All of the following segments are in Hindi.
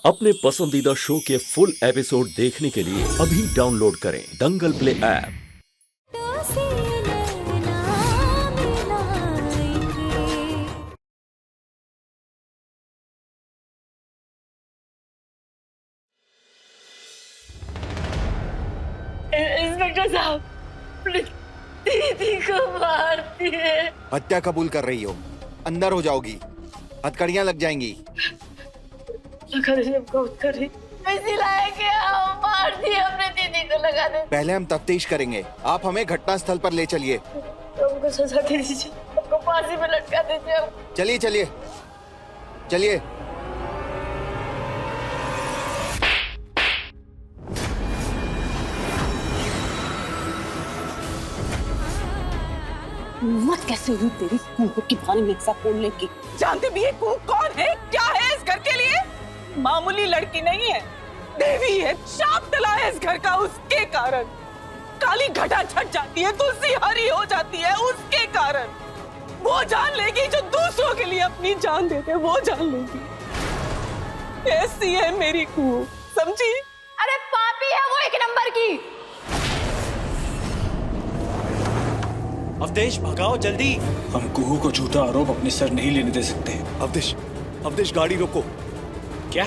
अपने पसंदीदा शो के फुल एपिसोड देखने के लिए अभी डाउनलोड करें दंगल प्ले ऐप। इंस्पेक्टर साहब, दीदी को मारती है। हत्या कबूल कर रही हो, अंदर हो जाओगी, हथकड़ियां लग जाएंगी। लगा दे हमको, करी ऐसी लायक है, मार दिए अपने दीदी को, लगा दे। पहले हम तफ्तीश करेंगे, आप हमें घटना स्थल पर ले चलिए। हमको सजा दे दीजिए, हमको फांसी पे लटका दीजिए। चलिए चलिए चलिए। हिम्मत कैसे हुई तेरी कुहू के बारे में ऐसा बोलने की? जानते भी है कुहू कौन है, क्या है इस घर के लिए? मामूली लड़की नहीं है, देवी है, शाप डला है इस घर का उसके कारण। काली घटा छट जाती है, तुलसी हरी हो जाती है उसके कारण। वो जान लेगी जो दूसरों के लिए अपनी जान देते हैं, वो जान लेगी। ऐसी है मेरी कुहू, समझी? अरे पापी है वो, एक नंबर की। अवधेश भगाओ जल्दी। हम कुहू को झूठा आरोप अपने सर नहीं लेने दे सकते। अवधेश गाड़ी रोको। क्या?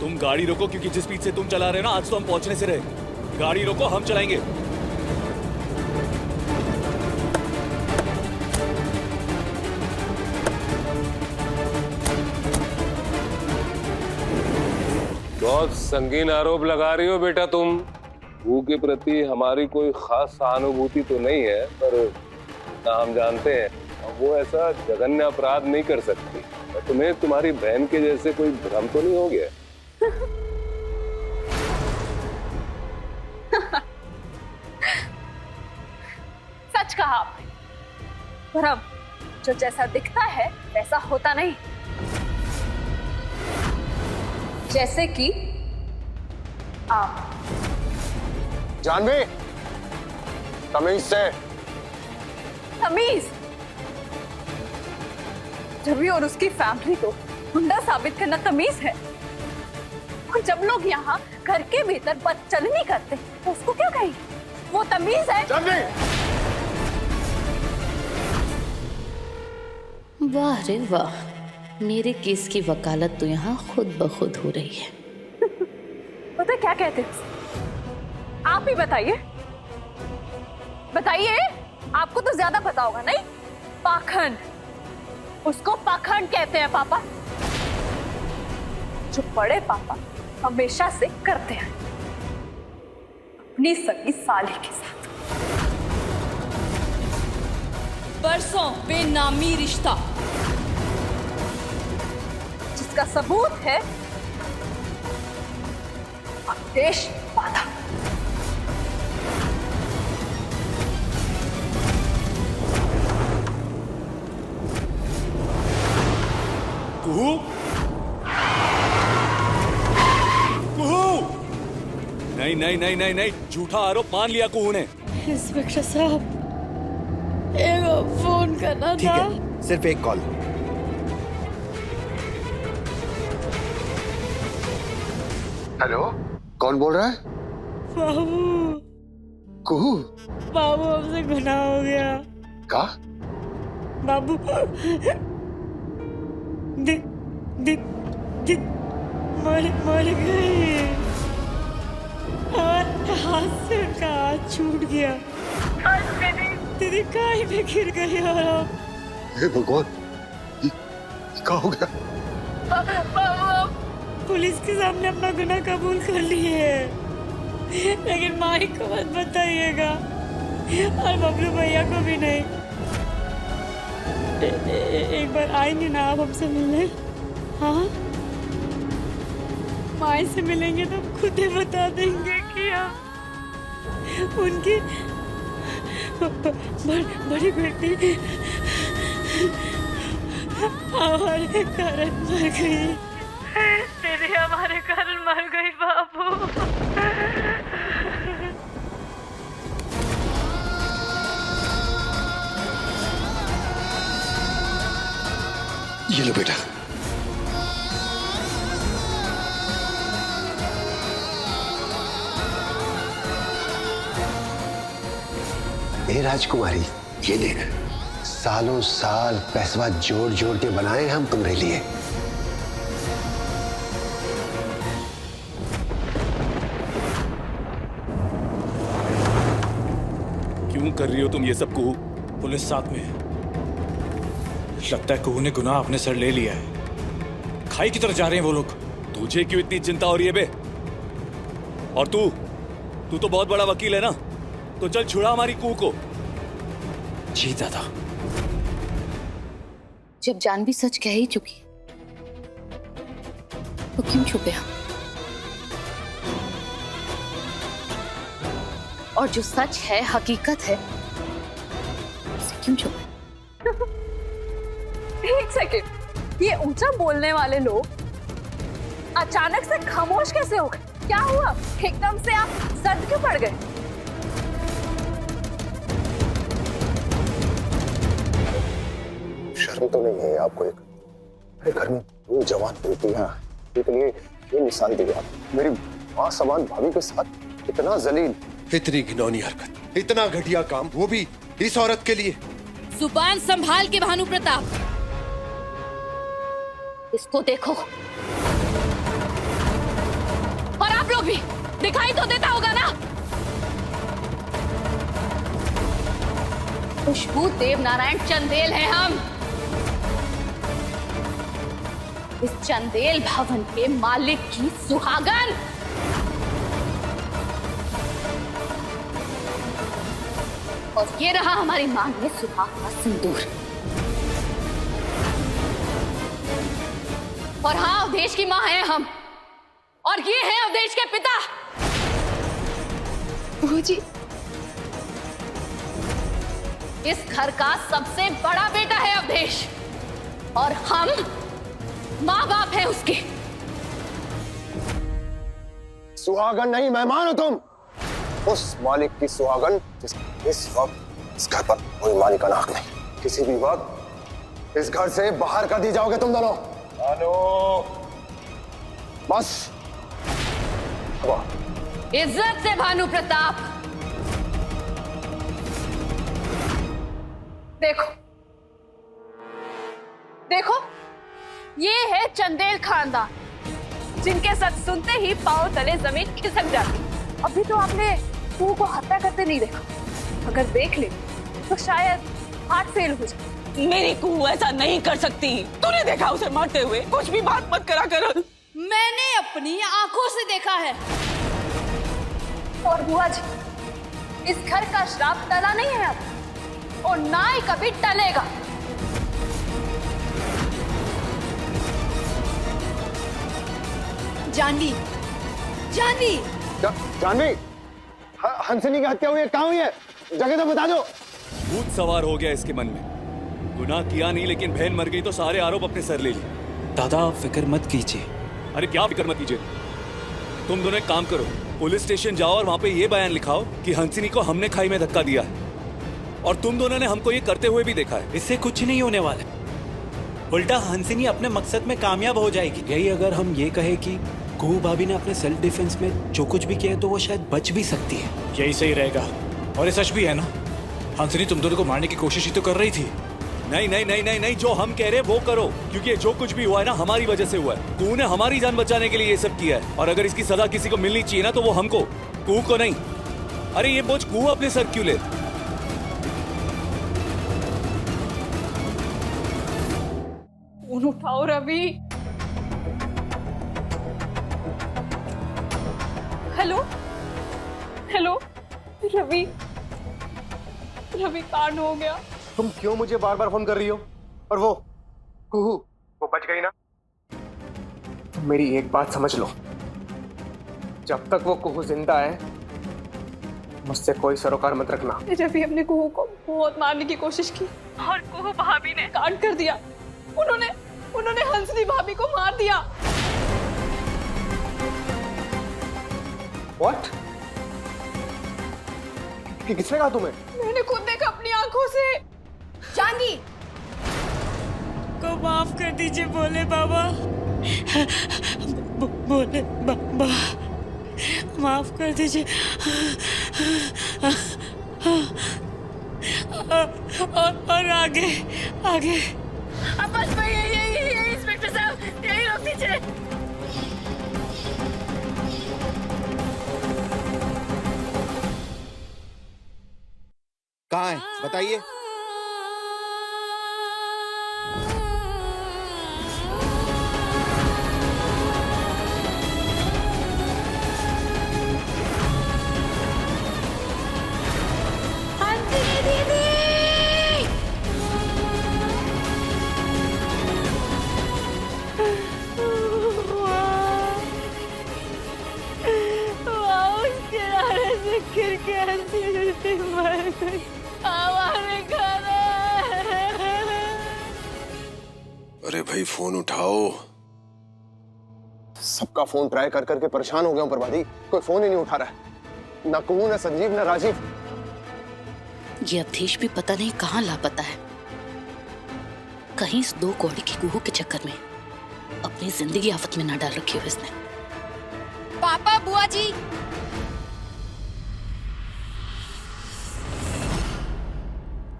तुम गाड़ी रोको, क्योंकि जिस स्पीड से तुम चला रहे हो ना, आज तो हम पहुंचने से रहे। गाड़ी रोको, हम चलाएंगे। बहुत संगीन आरोप लगा रही हो बेटा तुम। कुहू के प्रति हमारी कोई खास सहानुभूति तो नहीं है, पर ना हम जानते हैं वो ऐसा जघन्य अपराध नहीं कर सकती। तुम्हें तुम्हारी बहन के जैसे कोई भ्रम तो नहीं हो गया? सच कहा आपने, भ्रम जो जैसा दिखता है वैसा होता नहीं। जैसे कि आप। जानवी, तमीज से। तमीज? रवि और उसकी फैमिली को गुंडा साबित करना तमीज है? और जब लोग यहाँ घर के भीतर बदचलनी करते तो उसको क्या कहेंगे? वो तमीज है? जानवी! वाह रे वाह, मेरे केस की वकालत तो यहाँ खुद ब खुद हो रही है। पता क्या कहते हैं? आप ही बताइए, बताइए, आपको तो ज्यादा पता होगा। नहीं, पाखंड, उसको पाखंड कहते हैं पापा, जो बड़े पापा हमेशा से करते हैं अपनी सगी साली के साथ। बरसों बेनामी रिश्ता जिसका सबूत है अवधेश बाधा। कुहू, नहीं नहीं नहीं नहीं नहीं, झूठा आरोप मान लिया कुहू ने। इंस्पेक्टर साहब, एक फोन करना ठीक था। है, सिर्फ एक कॉल। हेलो, कौन बोल रहा है? बाबू, कुहू? बाबू हमसे गुनाह हो गया। का? बाबू दि, दि, दि, मर गए। हमारे हाथ से उनका हाथ छूट गया। दीदी काहे पे गिर गई। और हे भगवान, ये क्या हो गया? बाबू पुलिस के सामने अपना गुनाह कबूल कर लिए है, लेकिन माई को मत बताइएगा और बबलू भैया को भी नहीं। एक बार आएंगे ना आप हमसे मिलने? हाँ, माई से मिलेंगे तो खुद ही बता देंगे कि आप उनकी बड़ी बेटी हमारे कारण मर गई। तेरे हमारे कारण मर गई बाबू। ये लो बेटा। ए राजकुमारी, ये देख, सालों साल पैसा जोड़ जोड़ के बनाए हम तुम्हारे लिए। क्यों कर रही हो तुम ये सब कुहू? पुलिस साथ में है। लगता है कुहू ने गुनाह अपने सर ले लिया है। खाई की तरफ जा रहे हैं वो लोग। तुझे क्यों इतनी चिंता हो रही है बे? और तू तो बहुत बड़ा वकील है ना, तो चल छुड़ा हमारी कुहू को। जी दादा। जब जानवी सच कह ही चुकी तो क्यों छुपे हम? और जो सच है, हकीकत है, उसे क्यों छुपे? एक सेकंड, ये ऊंचा बोलने वाले लोग अचानक से खामोश कैसे हो गए? क्या हुआ? एकदम से आप सद क्यों पड़ गए? शर्म तो नहीं है आपको? एक मेरे घर में 2 जवान बेटियां, एक लिए ये निशान दिया, मेरी मां समान भाभी के साथ इतना जलील, इतनी घिनौनी हरकत, इतना घटिया काम, वो भी इस औरत के लिए। जुबान संभाल के भानु प्रताप, इसको देखो। और आप लोग भी, दिखाई तो देता होगा ना? खुशबू देवनारायण चंदेल है हम। इस चंदेल भवन के मालिक की सुहागन। और ये रहा हमारी मांग में सुहाग का सिंदूर। और हाँ, अवधेश की मां है हम, और ये है अवधेश के पिता। जी, इस घर का सबसे बड़ा बेटा है अवधेश, और हम माँ बाप हैं उसके। सुहागन नहीं, मेहमान हो तुम। उस मालिक की सुहागन जिसका इस वक्त इस घर पर कोई मालिकाना हक नहीं। किसी भी वक्त इस घर से बाहर कर दी जाओगे तुम दोनों। हेलो, बस। इज्जत से भानु प्रताप। देखो देखो, ये है चंदेल खानदान, जिनके सच सुनते ही पांव तले जमीन खिसक जाती। अभी तो आपने कुहू को हत्या करते नहीं देखा, अगर देख ले तो शायद हार्ट फेल हो जाए। मेरी कुहू ऐसा नहीं कर सकती। तूने देखा उसे मारते हुए? कुछ भी बात मत करा कर। मैंने अपनी आंखों से देखा है। और बुआ जी, इस घर का श्राप टला नहीं है अब, और ना ही कभी टलेगा। जानवी, जानवी, जानवी, हंसिनी की हत्या हुई है, कहाँ हुई है? जगह तो बता दो। भूत सवार हो गया इसके मन में। गुनाह किया नहीं, लेकिन बहन मर गई तो सारे आरोप अपने सर ले लिए। दादा आप फिक्र मत कीजिए। अरे क्या फिक्र मत कीजिए? तुम दोनों एक काम करो, पुलिस स्टेशन जाओ और वहां पे ये बयान लिखाओ कि हंसिनी को हमने खाई में धक्का दिया है, और तुम दोनों ने हमको ये करते हुए भी देखा है। इससे कुछ नहीं होने वाला, उल्टा हंसिनी अपने मकसद में कामयाब हो जाएगी। यही अगर हम ये कहे कि कुहू भाभी ने अपने सेल्फ डिफेंस में जो कुछ भी किया है तो वो शायद बच भी सकती है, यही सही रहेगा। और ये सच भी है ना, हंसिनी तुम दोनों को मारने की कोशिश ही तो कर रही थी। नहीं नहीं नहीं नहीं नहीं, जो हम कह रहे हैं वो करो, क्योंकि ये जो कुछ भी हुआ है ना हमारी वजह से हुआ है। कुहू ने हमारी जान बचाने के लिए ये सब किया है, और अगर इसकी सजा किसी को मिलनी चाहिए ना तो वो हमको, कुहू को नहीं। अरे ये बोझ कुहू अपने सर क्यों ले? फोन उठाओ रवि। हेलो हेलो, रवि, रवि कांड हो गया। तुम क्यों मुझे बार बार फोन कर रही हो? और वो कुहू, वो बच गई ना? तुम मेरी एक बात समझ लो, जब तक वो कुहू जिंदा है मुझसे कोई सरोकार मत रखना। रवि, हमने कुहू को बहुत मारने की कोशिश की, और कुहू भाभी ने कांड कर दिया। उन्होंने हंसनी भाभी को मार दिया। What? किसने कहा तुम्हें? मैंने खुद देखा अपनी आंखों से। जानवी को माफ कर दीजिए भोले बाबा, भोले बाबा माफ कर दीजिए। और आगे आगे। अब बस भाई यही इंस्पेक्टर साहब, यही रोक दीजिए। कहाँ है बताइए। अरे भाई फोन उठाओ। सबका फोन ट्राई कर करके परेशान हो गया हूं प्रभारी, कोई फोन ही नहीं उठा रहा है। ना कुहू, ना संजीव, ना राजीव। ये अवधेश भी पता नहीं कहाँ लापता है। कहीं इस 2 कौड़ी की कुहू के चक्कर में अपनी जिंदगी आफत में ना डाल रखी हो इसने। पापा, बुआ जी,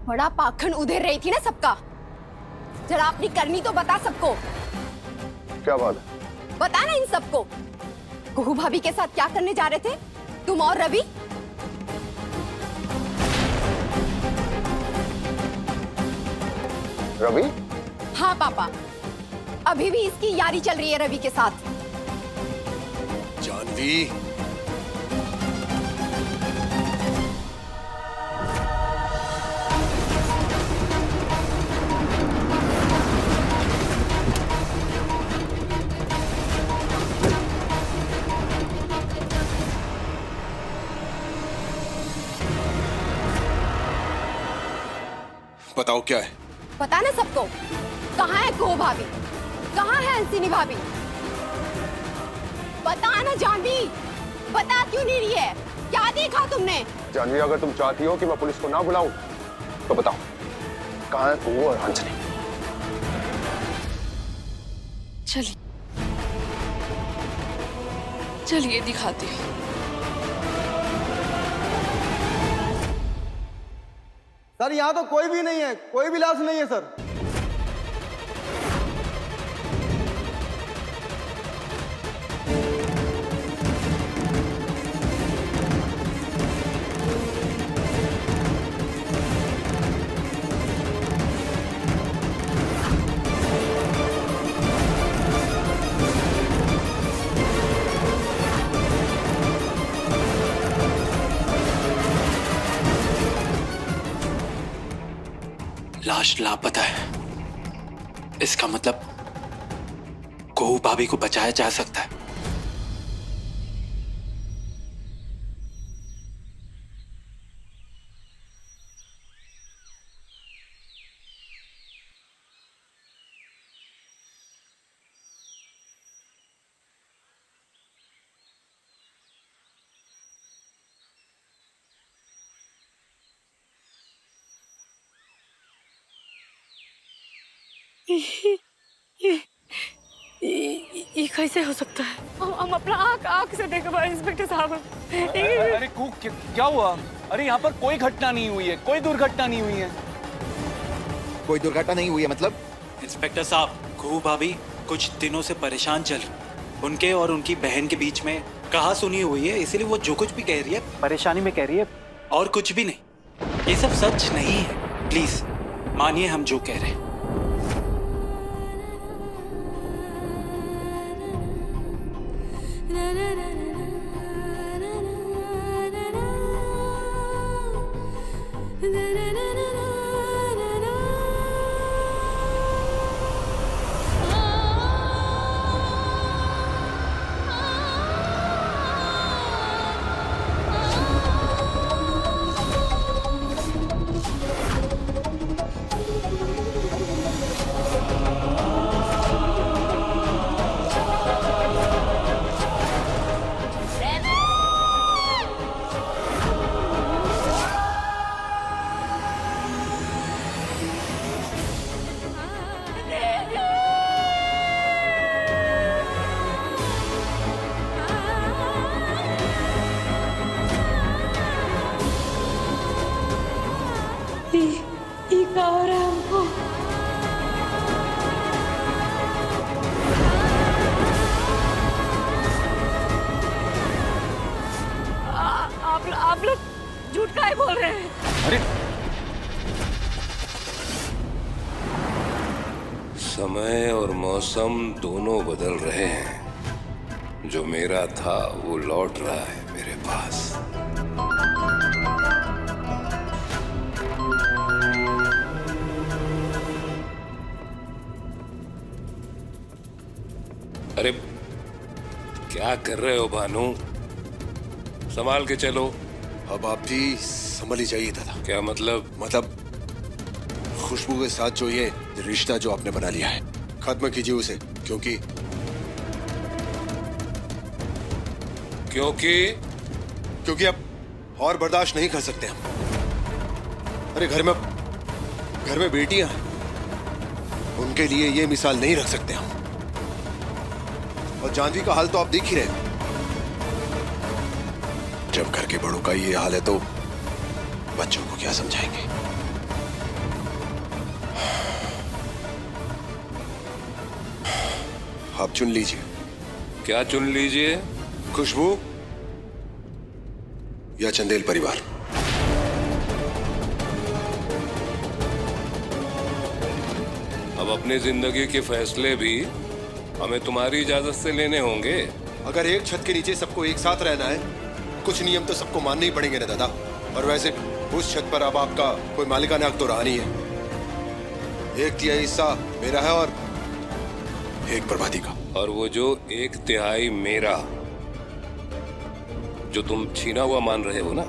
बड़ा पाखंड उधेर रही थी ना सबका। जरा अपनी करनी तो बता सबको। क्या बात है? बता ना इन सबको, कुहू भाभी के साथ क्या करने जा रहे थे तुम और रवि? रवि? हाँ पापा, अभी भी इसकी यारी चल रही है रवि के साथ। जानवी, बताओ क्या है? पता ना सबको, कहाँ है कुहू भाभी, कहाँ है हंसिनी भाभी? बता ना जानवी, बता क्यों नहीं रही है? क्या देखा तुमने? जानवी, अगर तुम चाहती हो कि मैं पुलिस को ना बुलाऊं तो बताओ, कहाँ है कुहू और हंसनी? चलिए दिखाती हूँ। सर यहाँ तो कोई भी नहीं है, कोई भी लाश नहीं है सर। लाश लापता है, इसका मतलब कुहू भाभी को बचाया जा सकता है। ये कैसे हो सकता है? हम अपना आंख से देख पाए इंस्पेक्टर साहब। अरे क्या हुआ? अरे यहाँ पर कोई घटना नहीं हुई है, कोई दुर्घटना नहीं हुई है। कोई दुर्घटना नहीं हुई है मतलब? इंस्पेक्टर साहब, कुहू भाभी कुछ दिनों से परेशान चल रही। उनके और उनकी बहन के बीच में कहा सुनी हुई है, इसीलिए वो जो कुछ भी कह रही है परेशानी में कह रही है, और कुछ भी नहीं। ये सब सच नहीं है, प्लीज मानिए हम जो कह रहे हैं। समय और मौसम दोनों बदल रहे हैं। जो मेरा था वो लौट रहा है मेरे पास। अरे क्या कर रहे हो भानु? संभाल के चलो। अब आप भी संभल ही जाइए दादा। क्या मतलब? मतलब खुशबू के साथ जो ये रिश्ता जो आपने बना लिया है, खत्म कीजिए उसे। क्योंकि अब और बर्दाश्त नहीं कर सकते हम। अरे घर में बेटियां हैं, उनके लिए ये मिसाल नहीं रख सकते हम। और जानवी का हाल तो आप देख ही रहे हैं। जब घर के बड़ों का ये हाल है तो बच्चों को क्या समझाएंगे? आप चुन लीजिए। क्या चुन लीजिए? खुशबू या चंदेल परिवार? अब अपनी जिंदगी के फैसले भी हमें तुम्हारी इजाजत से लेने होंगे। अगर एक छत के नीचे सबको एक साथ रहना है, कुछ नियम तो सबको मानने ही पड़ेंगे ना दादा। और वैसे उस छत पर अब आपका कोई मालिकाना हक तो रहा नहीं है। 1/3 हिस्सा मेरा है और 1 बर्बादी का। और वो जो 1/3 मेरा जो तुम छीना हुआ मान रहे हो ना,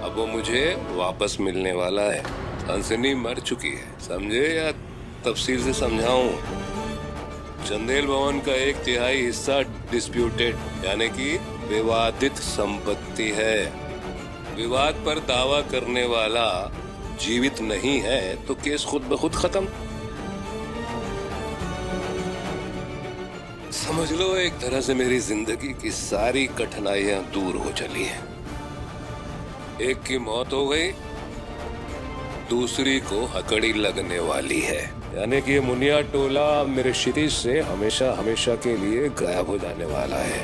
अब वो मुझे वापस मिलने वाला है। हंसनी मर चुकी है, समझे या तफसील से समझाऊं? चंदेल भवन का 1/3 हिस्सा डिस्प्यूटेड यानी कि विवादित संपत्ति है। विवाद पर दावा करने वाला जीवित नहीं है तो केस खुद ब खुद खत्म। समझ लो एक तरह से मेरी जिंदगी की सारी कठिनाइयां दूर हो चली हैं। एक की मौत हो गई, दूसरी को हकड़ी लगने वाली है। यानी कि ये मुनिया टोला मेरे क्षितिज से हमेशा हमेशा के लिए गायब हो जाने वाला है।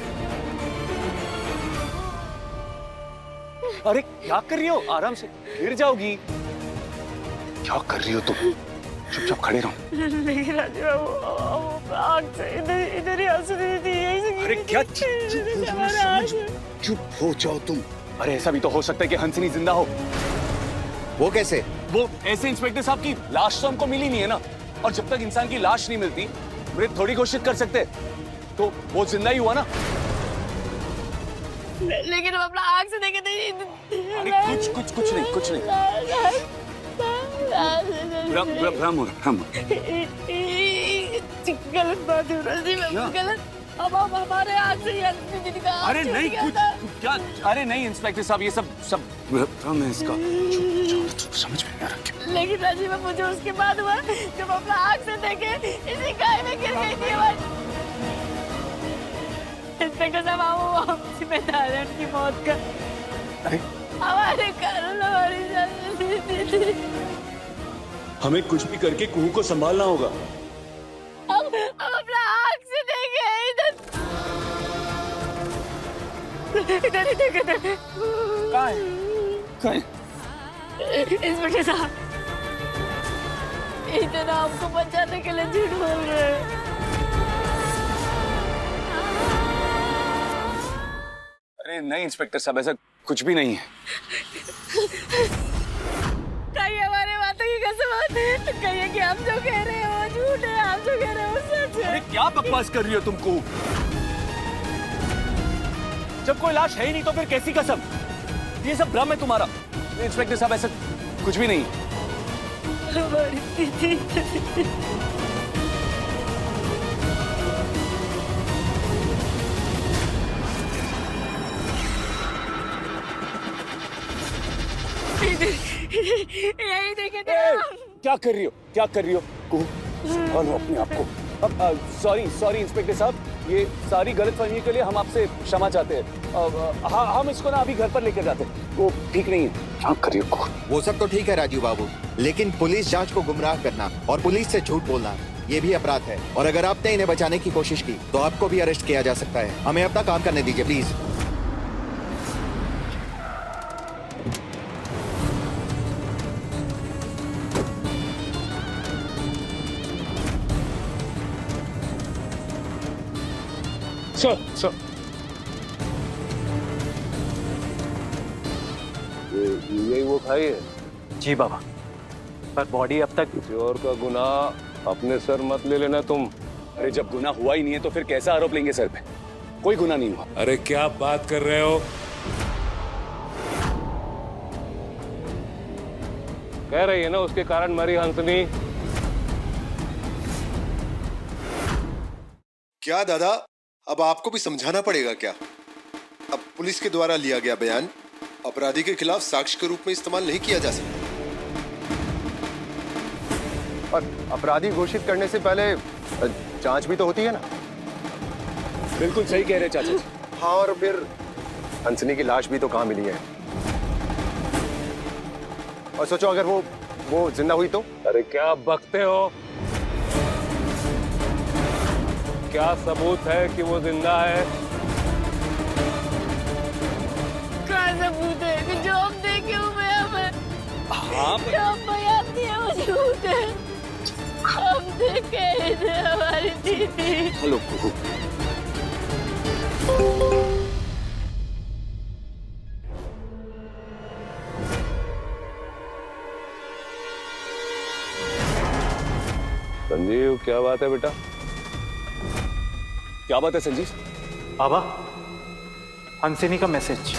अरे क्या कर रही हो? आराम से, गिर जाओगी। क्या कर रही हो तुम? चुपचाप खड़े रहो। लेकिन राजू बाबू आग से इधर ही आंसू दे दी है। अरे क्या? चुप हो जाओ तुम। अरे ऐसा भी तो हो सकता है कि हंसनी जिंदा हो। वो कैसे? वो ऐसे इंस्पेक्टर साहब की लाश तो हमको मिली नहीं है ना, और जब तक इंसान की लाश नहीं मिलती मृत थोड़ी घोषित कर सकते, तो वो जिंदा ही हुआ ना। लेकिन हम अपना आग से देखे थे। अरे कुछ नहीं। भ्रम हो रहा। गलत बात हो रही है, गलत। अब हमारे आग से अरे नहीं कुछ क्या? अरे नहीं इंस्पेक्टर साहब, ये सब भ्रम है इसका। समझ में नहीं आ रहा। लेकिन राजीव मुझे उसके बाद हुआ जब अपना आग से देखे इसी गाय में गिर गई थी। इंस्पेक्टर साहब आप जिम्मेदार है उनकी मौत का। हमारे कारण हमारी जान। हमें कुछ भी करके कुहू को संभालना होगा। अब अपना आग से देखे इधर ही देखे थे। कहाँ है? इंस्पेक्टर साहब इतना आपको बचाने के लिए झूठ बोल रहे हैं। अरे नहीं इंस्पेक्टर साहब, ऐसा कुछ भी नहीं है। कहिए हमारे बातों की कसम, कहिए कि हम जो कह रहे हैं वो झूठ है, हम जो कह रहे हैं वो सच है। अरे क्या बकवास कर रही हो तुमको? जब कोई लाश है ही नहीं तो फिर कैसी कसम? ये सब भ्रम है तुम्हारा। इंस्पेक्टर साहब ऐसा कुछ भी नहीं। यही देखे थे। क्या कर रही हो? संभालो अपने आप को। सॉरी इंस्पेक्टर साहब, ये सारी गलतफहमी के लिए हम आपसे क्षमा चाहते हैं। हम इसको ना अभी घर पर लेकर जाते हैं, वो ठीक नहीं है। क्या कर रही हो? वो सब तो ठीक है राजीव बाबू, लेकिन पुलिस जांच को गुमराह करना और पुलिस से झूठ बोलना ये भी अपराध है। और अगर आपने इन्हें बचाने की कोशिश की तो आपको भी अरेस्ट किया जा सकता है। हमें अपना काम करने दीजिए प्लीज। सर यही वो खाई है? जी बाबा, पर बॉडी अब तक। किसी और का गुनाह अपने सर मत ले लेना तुम। अरे जब गुनाह हुआ ही नहीं है तो फिर कैसा आरोप लेंगे सर पे? कोई गुनाह नहीं हुआ। अरे क्या बात कर रहे हो? कह रही है ना उसके कारण मरी हंसनी। क्या दादा, अब आपको भी समझाना पड़ेगा क्या? अब पुलिस के द्वारा लिया गया बयान अपराधी के खिलाफ साक्ष्य के रूप में इस्तेमाल नहीं किया जा सकता। और अपराधी घोषित करने से पहले जांच भी तो होती है ना। बिल्कुल सही कह रहे चाचा जी। हाँ, और फिर हंसनी की लाश भी तो कहाँ मिली है। और सोचो अगर वो जिंदा हुई तो। अरे क्या बकते हो? क्या सबूत है कि वो जिंदा है? क्या सबूत है कि जो हम देखे हुए हमें? हाँ जो हम बयान दिए वो झूठ है। हम देखे ही थे हमारी दीदी। हेलो कुहू। संजीव, क्या बात है बेटा? क्या बात है संजीव? बाबा, हंसिनी का मैसेज।